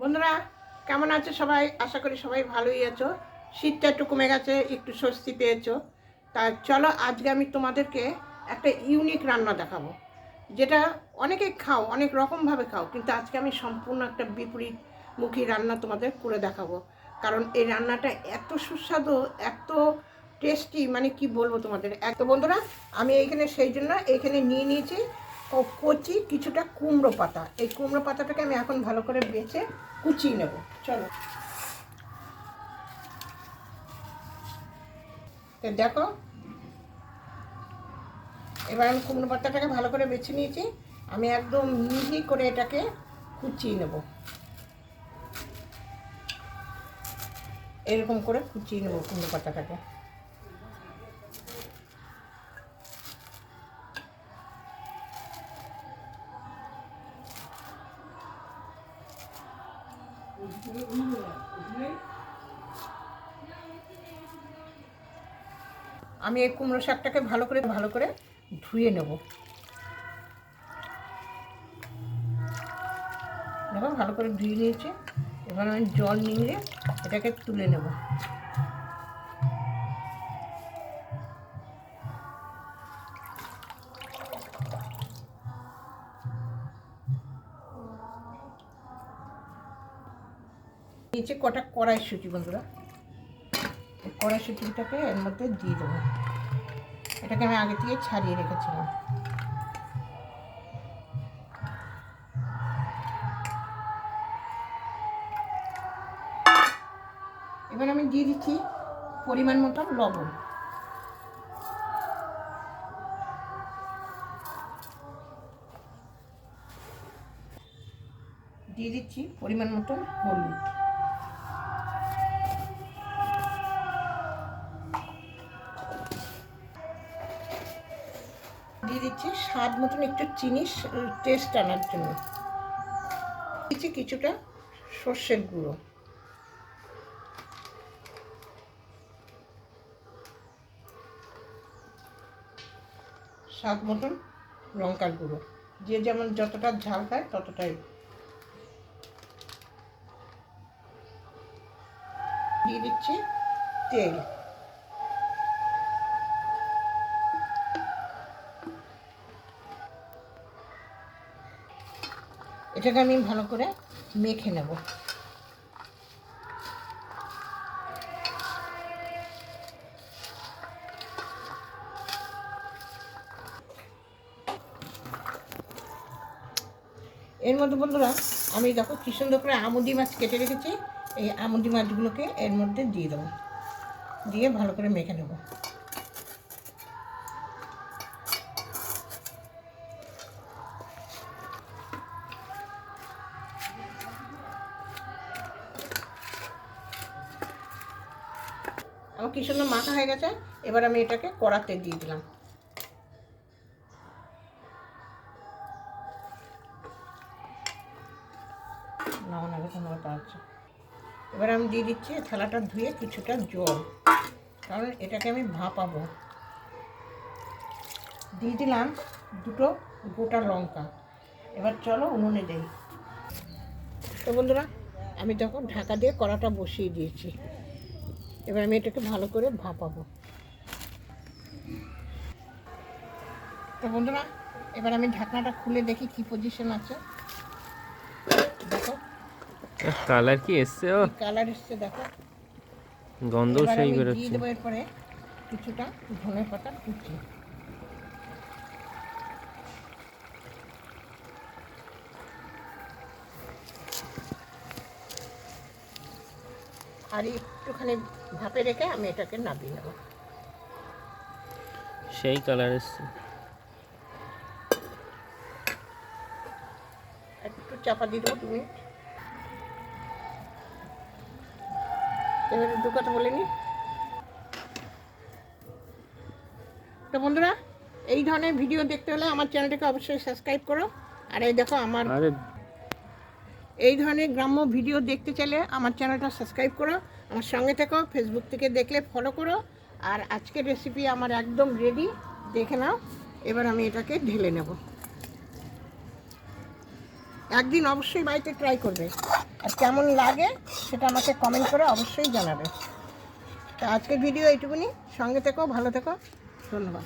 বন্ধুরা কেমন আছো সবাই? আশা করি সবাই ভালোই আছো। শীতটা একটু কমে গেছে, একটু স্বস্তি পেয়েছো। তা চলো আজকে আমি তোমাদেরকে একটা ইউনিক রান্না দেখাবো, যেটা অনেকে খাও, অনেক রকমভাবে খাও, কিন্তু আজকে আমি সম্পূর্ণ একটা বিপরীতমুখী রান্না তোমাদের করে দেখাবো। কারণ এই রান্নাটা এত সুস্বাদু, এত টেস্টি, মানে কি বলবো তোমাদের। তো বন্ধুরা, আমি এইখানে সেই জন্য এইখানে নিয়ে নিয়েছি কচি কিছুটা কুমড়ো পাতা। এই কুমড়ো পাতাটাকে আমি এখন ভালো করে বেছে কুচিয়ে নেব। চলো তো দেখো, এবার আমি কুমড়ো পাতাটাকে ভালো করে বেছে নিয়েছি। আমি একদম মিহি করে এটাকে কুচিয়ে নেব, এরকম করে কুচিয়ে নেব কুমড়ো পাতাটাকে। আমি এই কুমড়ো শাকটাকে ভালো করে ধুয়ে নেব। দেখো ভালো করে ধুয়ে নিয়েছি। এবার আমি জল নিংড়ে এটাকে তুলে নেব। নিচে কটা কড়াইশুঁটি বন্ধুরা, এই কড়াইশুঁটিটাকে এর মধ্যে দিয়ে দেবো। এটাকে আমি আগে থেকে ছাড়িয়ে রেখেছিলাম। এবার আমি দিয়ে দিচ্ছি পরিমাণ মতো লবণ। দিয়ে দিচ্ছি পরিমাণ মতো হলুদ। দিয়ে দিচ্ছি স্বাদ মতন একটু চিনি, টেস্ট আনার জন্য। দিচ্ছি কিছুটা সর্ষের গুঁড়ো। স্বাদ মতন লঙ্কার গুঁড়ো, যে যেমন যতটা ঝাল খায় ততটাই। দিয়ে দিচ্ছি তেল। এটাকে আমি ভালো করে মেখে নেব। এর মধ্যে বন্ধুরা আমি দেখো কি সুন্দর করে আমুদি মাছ কেটে রেখেছি। এই আমুদি মাছগুলোকে এর মধ্যে দিয়ে দেবো, দিয়ে ভালো করে মেখে নেব। আমার কি সুন্দর মাখা হয়ে গেছে। এবার আমি এটাকে কড়াতে দিয়ে দিলাম। এবার আমি দিয়ে দিচ্ছি থালাটা ধুয়ে কিছুটা জল, কারণ এটাকে আমি ভাপাবো। দিয়ে দিলাম দুটো গোটা লঙ্কা। এবার চলো উনুনে দেই। তো বন্ধুরা, আমি তখন ঢাকা দিয়ে কড়াটা বসিয়ে দিয়েছি। এবার আমি এটাকে ভালো করে ভাপাবো। তো বন্ধুরা, এবার আমি ঢাকনাটা খুলে দেখি কি পজিশন আছে। দেখো কালার কি এসছে, ও কালার এসছে, দেখো গন্ধ সেই বেরোচ্ছে। দিয়ে দেবো এরপরে কিছুটা ধনে পাতা কুচি। আর একটুখানি ভাপে রেখে আমি এটাকে নামিয়ে নেব। সেই কালার এসছে। একটু চাপা দিয়ে দেবো 2 মিনিট। এবারে দু কথা বলে নি। তো বন্ধুরা, এই ধরনের ভিডিও দেখতে হলে আমার চ্যানেলটাকে অবশ্যই সাবস্ক্রাইব করো। আর এই দেখো আমার এই ধরনের গ্রাম্য ভিডিও দেখতে চাইলে আমার চ্যানেলটা সাবস্ক্রাইব করো, আমার সঙ্গে থেকো। ফেসবুক থেকে দেখলে ফলো করো। আর আজকের রেসিপি আমার একদম রেডি, দেখে নাও। এবার আমি এটাকে ঢেলে নেব। একদিন অবশ্যই বাড়িতে ট্রাই করবে। আর কেমন লাগে সেটা আমাকে কমেন্ট করে অবশ্যই জানাবে। তো আজকের ভিডিও এইটুকুনি, সঙ্গে থেকো, ভালো থেকো, ধন্যবাদ।